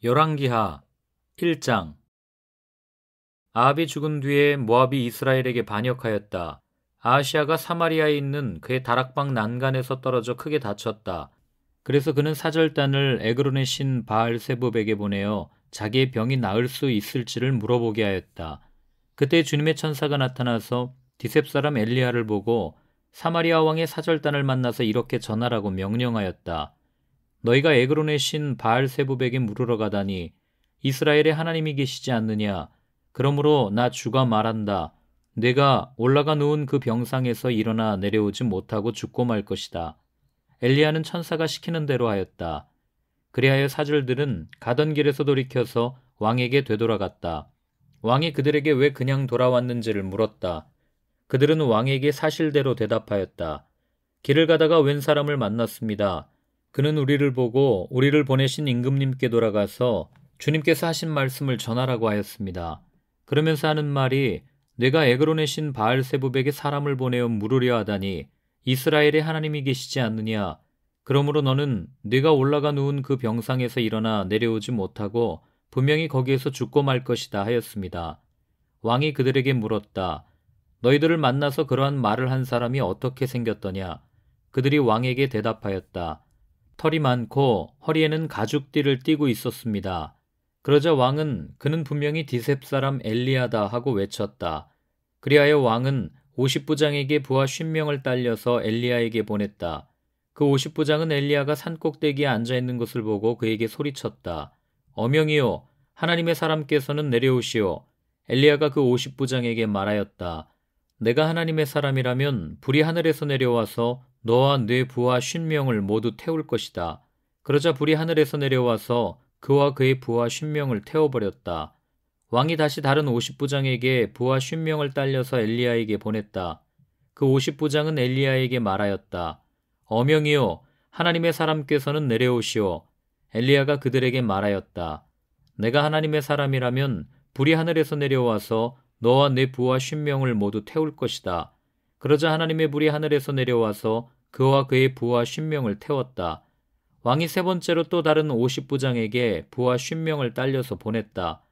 열왕기하 1장. 아합이 죽은 뒤에 모압이 이스라엘에게 반역하였다. 아하시아가 사마리아에 있는 그의 다락방 난간에서 떨어져 크게 다쳤다. 그래서 그는 사절단을 에그론의 신 바알세붑에게 보내어 자기의 병이 나을 수 있을지를 물어보게 하였다. 그때 주님의 천사가 나타나서 디셉 사람 엘리야를 보고 사마리아 왕의 사절단을 만나서 이렇게 전하라고 명령하였다. 너희가 에그론의 신 바알세붑에게 물으러 가다니 이스라엘에 하나님이 계시지 않느냐? 그러므로 나 주가 말한다. 내가 올라가 누운 그 병상에서 일어나 내려오지 못하고 죽고 말 것이다. 엘리야는 천사가 시키는 대로 하였다. 그리하여 사절들은 가던 길에서 돌이켜서 왕에게 되돌아갔다. 왕이 그들에게 왜 그냥 돌아왔는지를 물었다. 그들은 왕에게 사실대로 대답하였다. 길을 가다가 웬 사람을 만났습니다. 그는 우리를 보고 우리를 보내신 임금님께 돌아가서 주님께서 하신 말씀을 전하라고 하였습니다. 그러면서 하는 말이 내가 에그론의 신 바알세붑에게 사람을 보내어 물으려 하다니 이스라엘에 하나님이 계시지 않느냐? 그러므로 너는 네가 올라가 누운 그 병상에서 일어나 내려오지 못하고 분명히 거기에서 죽고 말 것이다 하였습니다. 왕이 그들에게 물었다. 너희들을 만나서 그러한 말을 한 사람이 어떻게 생겼더냐? 그들이 왕에게 대답하였다. 털이 많고 허리에는 가죽띠를 띠고 있었습니다. 그러자 왕은 그는 분명히 디셉 사람 엘리야다 하고 외쳤다. 그리하여 왕은 50부장에게 부하 50명을 딸려서 엘리야에게 보냈다. 그 50부장은 엘리야가 산꼭대기에 앉아있는 것을 보고 그에게 소리쳤다. 어명이요 하나님의 사람께서는 내려오시오. 엘리야가 그 50부장에게 말하였다. 내가 하나님의 사람이라면 불이 하늘에서 내려와서 너와 네 부하 50명을 모두 태울 것이다. 그러자 불이 하늘에서 내려와서 그와 그의 부하 50명을 태워버렸다. 왕이 다시 다른 50부장에게 부하 50명을 딸려서 엘리야에게 보냈다. 그 50부장은 엘리야에게 말하였다. 어명이요 하나님의 사람께서는 내려오시오. 엘리야가 그들에게 말하였다. 내가 하나님의 사람이라면 불이 하늘에서 내려와서 너와 네 부하 50명을 모두 태울 것이다. 그러자 하나님의 불이 하늘에서 내려와서 그와 그의 부하 50명을 태웠다. 왕이 세 번째로 또 다른 50부장에게 부하 50명을 딸려서 보냈다.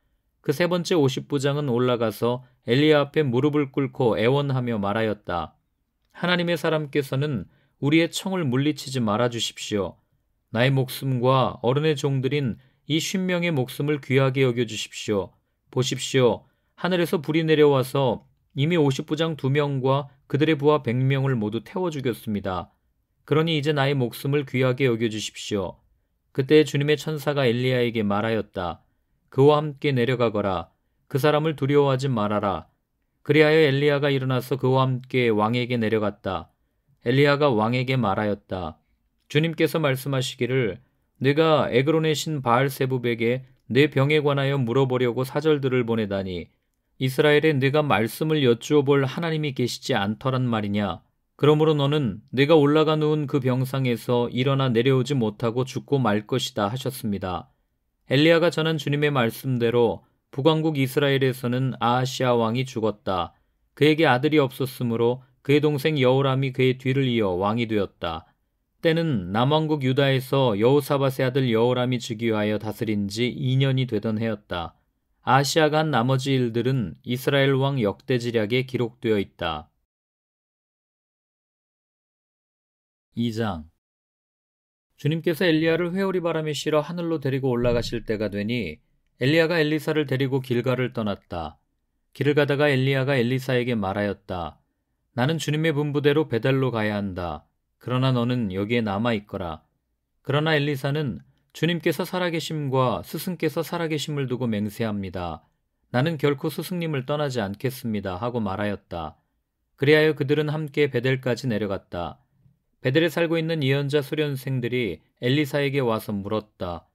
그 세 번째 50부장은 올라가서 엘리야 앞에 무릎을 꿇고 애원하며 말하였다. 하나님의 사람께서는 우리의 청을 물리치지 말아주십시오. 나의 목숨과 어른의 종들인 이 50명의 목숨을 귀하게 여겨주십시오. 보십시오. 하늘에서 불이 내려와서 이미 50부장 2명과 그들의 부하 100명을 모두 태워 죽였습니다. 그러니 이제 나의 목숨을 귀하게 여겨주십시오. 그때 주님의 천사가 엘리야에게 말하였다. 그와 함께 내려가거라. 그 사람을 두려워하지 말아라. 그리하여 엘리야가 일어나서 그와 함께 왕에게 내려갔다. 엘리야가 왕에게 말하였다. 주님께서 말씀하시기를 내가 에그론의 신 바알세붑에게 내 병에 관하여 물어보려고 사절들을 보내다니 이스라엘에 네가 말씀을 여쭈어 볼 하나님이 계시지 않더란 말이냐. 그러므로 너는 네가 올라가 누운 그 병상에서 일어나 내려오지 못하고 죽고 말 것이다 하셨습니다. 엘리야가 전한 주님의 말씀대로 북왕국 이스라엘에서는 아하시아 왕이 죽었다. 그에게 아들이 없었으므로 그의 동생 여호람이 그의 뒤를 이어 왕이 되었다. 때는 남왕국 유다에서 여호사밧의 아들 여호람이 즉위하여 다스린 지 2년이 되던 해였다. 아하시아가 한 나머지 일들은 이스라엘 왕 역대지략에 기록되어 있다. 2장. 주님께서 엘리야를 회오리 바람에 실어 하늘로 데리고 올라가실 때가 되니 엘리야가 엘리사를 데리고 길갈을 떠났다. 길을 가다가 엘리야가 엘리사에게 말하였다. 나는 주님의 분부대로 베델로 가야 한다. 그러나 너는 여기에 남아있거라. 그러나 엘리사는 주님께서 살아계심과 스승께서 살아계심을 두고 맹세합니다. 나는 결코 스승님을 떠나지 않겠습니다. 하고 말하였다. 그리하여 그들은 함께 베델까지 내려갔다. 베델에 살고 있는 예언자 수련생들이 엘리사에게 와서 물었다.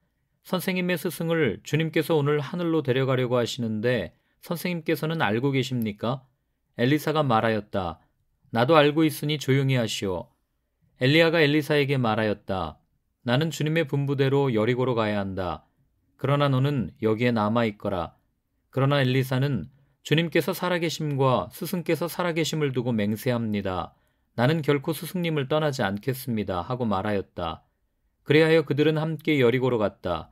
선생님의 스승을 주님께서 오늘 하늘로 데려가려고 하시는데 선생님께서는 알고 계십니까? 엘리사가 말하였다. 나도 알고 있으니 조용히 하시오. 엘리야가 엘리사에게 말하였다. 나는 주님의 분부대로 여리고로 가야 한다. 그러나 너는 여기에 남아있거라. 그러나 엘리사는 주님께서 살아계심과 스승께서 살아계심을 두고 맹세합니다. 나는 결코 스승님을 떠나지 않겠습니다. 하고 말하였다. 그리하여 그들은 함께 여리고로 갔다.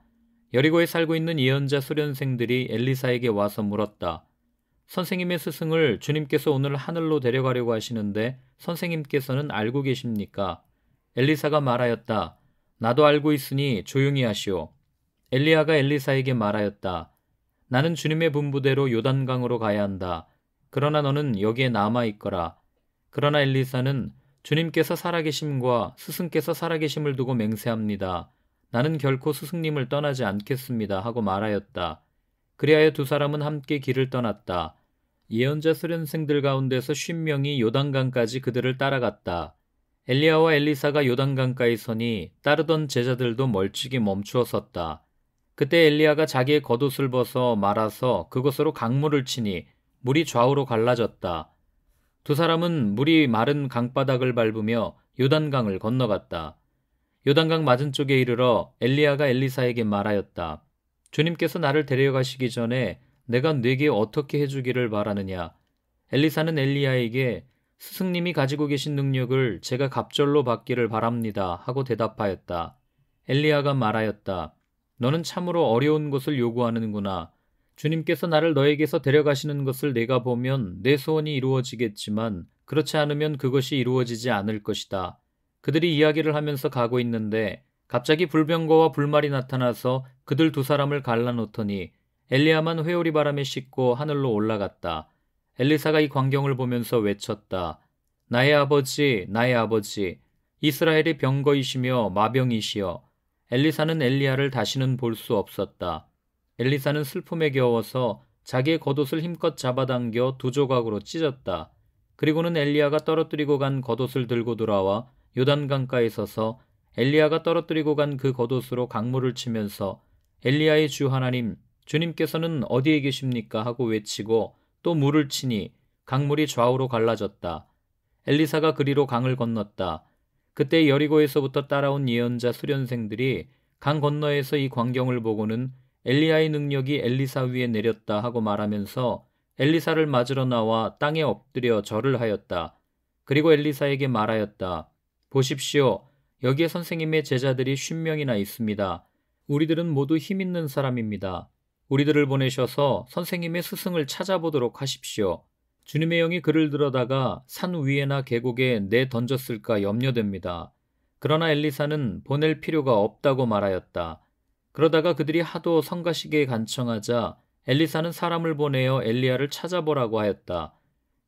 여리고에 살고 있는 예언자 수련생들이 엘리사에게 와서 물었다. 선생님의 스승을 주님께서 오늘 하늘로 데려가려고 하시는데 선생님께서는 알고 계십니까? 엘리사가 말하였다. 나도 알고 있으니 조용히 하시오. 엘리야가 엘리사에게 말하였다. 나는 주님의 분부대로 요단강으로 가야 한다. 그러나 너는 여기에 남아있거라. 그러나 엘리사는 주님께서 살아계심과 스승께서 살아계심을 두고 맹세합니다. 나는 결코 스승님을 떠나지 않겠습니다. 하고 말하였다. 그리하여 두 사람은 함께 길을 떠났다. 예언자 수련생들 가운데서 50명이 요단강까지 그들을 따라갔다. 엘리야와 엘리사가 요단강가에 서니 따르던 제자들도 멀찍이 멈추어 섰다. 그때 엘리야가 자기의 겉옷을 벗어 말아서 그것으로 강물을 치니 물이 좌우로 갈라졌다. 두 사람은 물이 마른 강바닥을 밟으며 요단강을 건너갔다. 요단강 맞은쪽에 이르러 엘리야가 엘리사에게 말하였다. 주님께서 나를 데려가시기 전에 내가 네게 어떻게 해주기를 바라느냐. 엘리사는 엘리야에게 스승님이 가지고 계신 능력을 제가 갑절로 받기를 바랍니다. 하고 대답하였다. 엘리야가 말하였다. 너는 참으로 어려운 것을 요구하는구나. 주님께서 나를 너에게서 데려가시는 것을 내가 보면 내 소원이 이루어지겠지만 그렇지 않으면 그것이 이루어지지 않을 것이다. 그들이 이야기를 하면서 가고 있는데 갑자기 불병거와 불말이 나타나서 그들 두 사람을 갈라놓더니 엘리야만 회오리 바람에 싣고 하늘로 올라갔다. 엘리사가 이 광경을 보면서 외쳤다. 나의 아버지, 나의 아버지, 이스라엘의 병거이시며 마병이시여. 엘리사는 엘리야를 다시는 볼 수 없었다. 엘리사는 슬픔에 겨워서 자기의 겉옷을 힘껏 잡아당겨 두 조각으로 찢었다. 그리고는 엘리야가 떨어뜨리고 간 겉옷을 들고 돌아와 요단강가에 서서 엘리야가 떨어뜨리고 간 그 겉옷으로 강물을 치면서 엘리야의 주 하나님, 주님께서는 어디에 계십니까? 하고 외치고 또 물을 치니 강물이 좌우로 갈라졌다. 엘리사가 그리로 강을 건넜다. 그때 여리고에서부터 따라온 예언자 수련생들이 강 건너에서 이 광경을 보고는 엘리야의 능력이 엘리사 위에 내렸다 하고 말하면서 엘리사를 맞으러 나와 땅에 엎드려 절을 하였다. 그리고 엘리사에게 말하였다. 보십시오. 여기에 선생님의 제자들이 50명이나 있습니다. 우리들은 모두 힘 있는 사람입니다. 우리들을 보내셔서 선생님의 스승을 찾아보도록 하십시오. 주님의 영이 그를 들어다가 산 위에나 계곡에 내던졌을까 염려됩니다. 그러나 엘리사는 보낼 필요가 없다고 말하였다. 그러다가 그들이 하도 성가시게 간청하자 엘리사는 사람을 보내어 엘리야를 찾아보라고 하였다.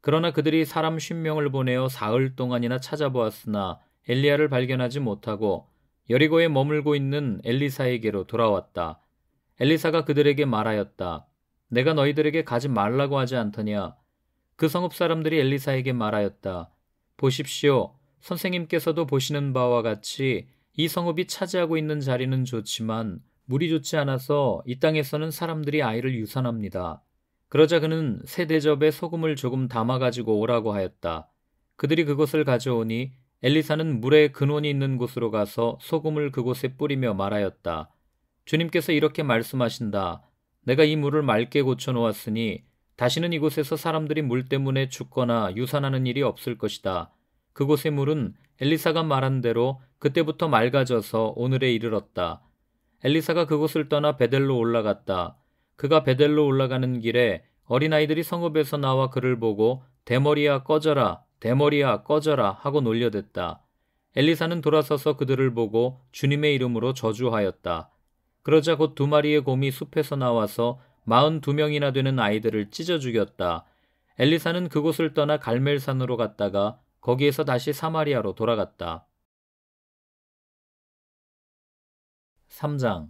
그러나 그들이 사람 50명을 보내어 사흘 동안이나 찾아보았으나 엘리야를 발견하지 못하고 여리고에 머물고 있는 엘리사에게로 돌아왔다. 엘리사가 그들에게 말하였다. 내가 너희들에게 가지 말라고 하지 않더냐. 그 성읍 사람들이 엘리사에게 말하였다. 보십시오. 선생님께서도 보시는 바와 같이 이 성읍이 차지하고 있는 자리는 좋지만 물이 좋지 않아서 이 땅에서는 사람들이 아이를 유산합니다. 그러자 그는 새 대접에 소금을 조금 담아가지고 오라고 하였다. 그들이 그것을 가져오니 엘리사는 물에 근원이 있는 곳으로 가서 소금을 그곳에 뿌리며 말하였다. 주님께서 이렇게 말씀하신다. 내가 이 물을 맑게 고쳐놓았으니 다시는 이곳에서 사람들이 물 때문에 죽거나 유산하는 일이 없을 것이다. 그곳의 물은 엘리사가 말한 대로 그때부터 맑아져서 오늘에 이르렀다. 엘리사가 그곳을 떠나 베델로 올라갔다. 그가 베델로 올라가는 길에 어린아이들이 성읍에서 나와 그를 보고 대머리야 꺼져라, 대머리야 꺼져라 하고 놀려댔다. 엘리사는 돌아서서 그들을 보고 주님의 이름으로 저주하였다. 그러자 곧 2마리의 곰이 숲에서 나와서 42명이나 되는 아이들을 찢어 죽였다. 엘리사는 그곳을 떠나 갈멜산으로 갔다가 거기에서 다시 사마리아로 돌아갔다. 3장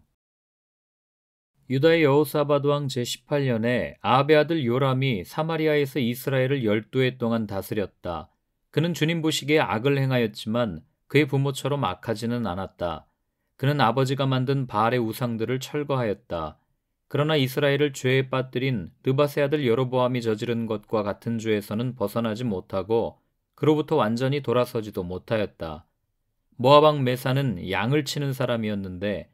유다의 여호사밧 왕 제18년에 아합의 아들 요람이 사마리아에서 이스라엘을 12해 동안 다스렸다. 그는 주님 보시기에 악을 행하였지만 그의 부모처럼 악하지는 않았다. 그는 아버지가 만든 바알의 우상들을 철거하였다. 그러나 이스라엘을 죄에 빠뜨린 느밧의 아들 여로보암이 저지른 것과 같은 죄에서는 벗어나지 못하고 그로부터 완전히 돌아서지도 못하였다. 모압 왕 메사는 양을 치는 사람이었는데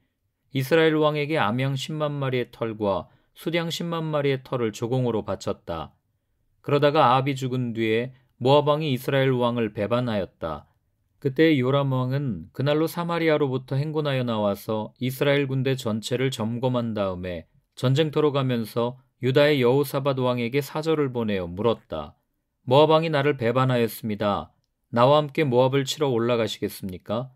이스라엘 왕에게 암양 10만 마리의 털과 수량 10만 마리의 털을 조공으로 바쳤다. 그러다가 아합이 죽은 뒤에 모압 왕이 이스라엘 왕을 배반하였다. 그때 요람 왕은 그날로 사마리아로부터 행군하여 나와서 이스라엘 군대 전체를 점검한 다음에 전쟁터로 가면서 유다의 여호사밧 왕에게 사절을 보내어 물었다. 모압 왕이 나를 배반하였습니다. 나와 함께 모압을 치러 올라가시겠습니까?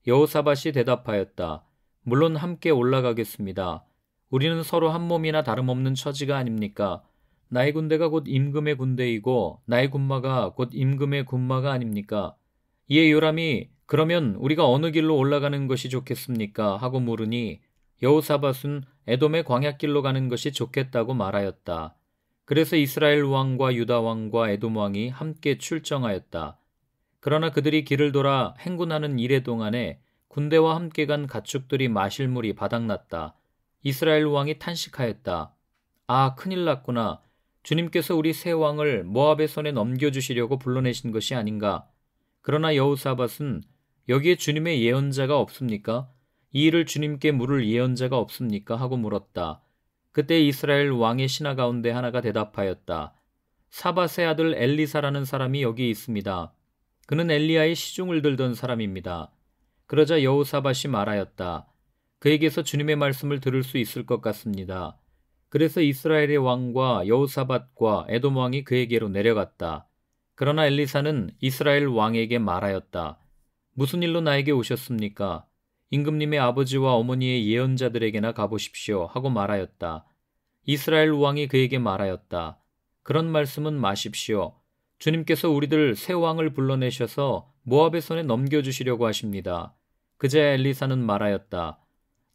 여호사밧이 대답하였다. 물론 함께 올라가겠습니다. 우리는 서로 한 몸이나 다름없는 처지가 아닙니까? 나의 군대가 곧 임금의 군대이고 나의 군마가 곧 임금의 군마가 아닙니까? 이에 요람이 그러면 우리가 어느 길로 올라가는 것이 좋겠습니까? 하고 물으니 여호사밧은 에돔의 광야길로 가는 것이 좋겠다고 말하였다. 그래서 이스라엘 왕과 유다 왕과 에돔 왕이 함께 출정하였다. 그러나 그들이 길을 돌아 행군하는 이래 동안에 군대와 함께 간 가축들이 마실 물이 바닥났다. 이스라엘 왕이 탄식하였다. 아, 큰일 났구나. 주님께서 우리 새 왕을 모압의 손에 넘겨주시려고 불러내신 것이 아닌가. 그러나 여호사밧은 여기에 주님의 예언자가 없습니까? 이 일을 주님께 물을 예언자가 없습니까? 하고 물었다. 그때 이스라엘 왕의 신하 가운데 하나가 대답하였다. 사밧의 아들 엘리사라는 사람이 여기 있습니다. 그는 엘리야의 시중을 들던 사람입니다. 그러자 여호사밧이 말하였다. 그에게서 주님의 말씀을 들을 수 있을 것 같습니다. 그래서 이스라엘의 왕과 여호사밧과 에돔 왕이 그에게로 내려갔다. 그러나 엘리사는 이스라엘 왕에게 말하였다. 무슨 일로 나에게 오셨습니까? 임금님의 아버지와 어머니의 예언자들에게나 가보십시오 하고 말하였다. 이스라엘 왕이 그에게 말하였다. 그런 말씀은 마십시오. 주님께서 우리들 새 왕을 불러내셔서 모압의 손에 넘겨주시려고 하십니다. 그제야 엘리사는 말하였다.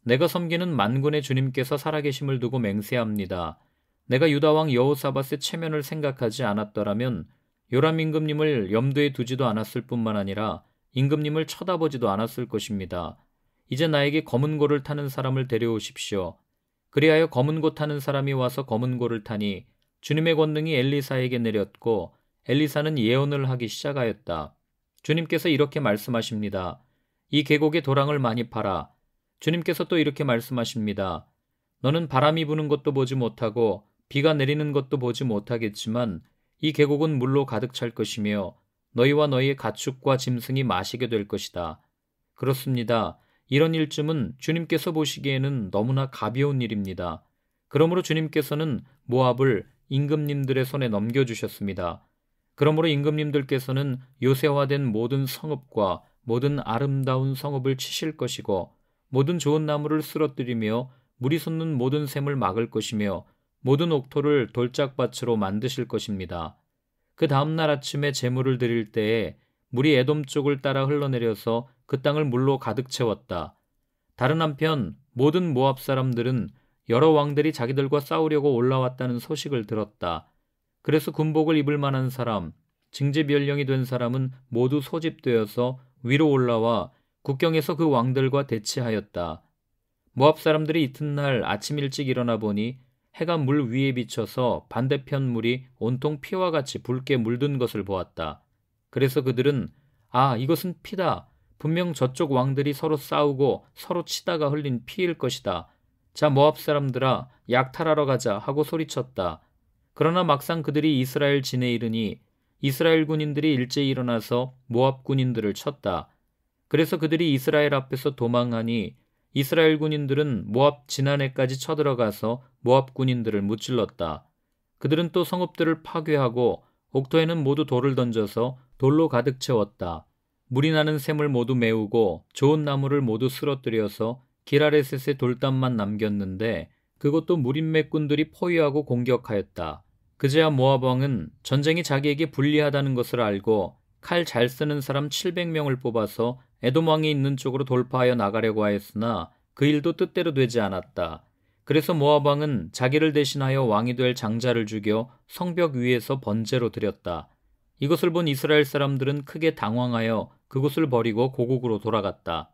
내가 섬기는 만군의 주님께서 살아계심을 두고 맹세합니다. 내가 유다 왕 여호사밧의 체면을 생각하지 않았더라면 요람 임금님을 염두에 두지도 않았을 뿐만 아니라 임금님을 쳐다보지도 않았을 것입니다. 이제 나에게 검은 고를 타는 사람을 데려오십시오. 그리하여 검은 고 타는 사람이 와서 검은 고를 타니 주님의 권능이 엘리사에게 내렸고 엘리사는 예언을 하기 시작하였다. 주님께서 이렇게 말씀하십니다. 이 계곡에 도랑을 많이 파라. 주님께서 또 이렇게 말씀하십니다. 너는 바람이 부는 것도 보지 못하고 비가 내리는 것도 보지 못하겠지만 이 계곡은 물로 가득 찰 것이며 너희와 너희의 가축과 짐승이 마시게 될 것이다. 그렇습니다. 이런 일쯤은 주님께서 보시기에는 너무나 가벼운 일입니다. 그러므로 주님께서는 모압을 임금님들의 손에 넘겨주셨습니다. 그러므로 임금님들께서는 요새화된 모든 성읍과 모든 아름다운 성읍을 치실 것이고 모든 좋은 나무를 쓰러뜨리며 물이 솟는 모든 샘을 막을 것이며 모든 옥토를 돌짝밭으로 만드실 것입니다. 그 다음날 아침에 제물을 드릴 때에 물이 에돔 쪽을 따라 흘러내려서 그 땅을 물로 가득 채웠다. 다른 한편 모든 모압 사람들은 여러 왕들이 자기들과 싸우려고 올라왔다는 소식을 들었다. 그래서 군복을 입을 만한 사람, 징제비연령이 된 사람은 모두 소집되어서 위로 올라와 국경에서 그 왕들과 대치하였다. 모압 사람들이 이튿날 아침 일찍 일어나 보니 해가 물 위에 비쳐서 반대편 물이 온통 피와 같이 붉게 물든 것을 보았다. 그래서 그들은 아, 이것은 피다. 분명 저쪽 왕들이 서로 싸우고 서로 치다가 흘린 피일 것이다. 자, 모압 사람들아, 약탈하러 가자 하고 소리쳤다. 그러나 막상 그들이 이스라엘 진에 이르니 이스라엘 군인들이 일제히 일어나서 모압 군인들을 쳤다. 그래서 그들이 이스라엘 앞에서 도망하니 이스라엘 군인들은 모압 진안에까지 쳐들어가서 모압 군인들을 무찔렀다. 그들은 또 성읍들을 파괴하고 옥토에는 모두 돌을 던져서 돌로 가득 채웠다. 물이 나는 샘을 모두 메우고 좋은 나무를 모두 쓰러뜨려서 기라레셋의 돌담만 남겼는데 그것도 무린맥군들이 포위하고 공격하였다. 그제야 모압 왕은 전쟁이 자기에게 불리하다는 것을 알고 칼 잘 쓰는 사람 700명을 뽑아서 에돔 왕이 있는 쪽으로 돌파하여 나가려고 하였으나 그 일도 뜻대로 되지 않았다. 그래서 모압 왕은 자기를 대신하여 왕이 될 장자를 죽여 성벽 위에서 번제로 드렸다. 이것을 본 이스라엘 사람들은 크게 당황하여 그곳을 버리고 고국으로 돌아갔다.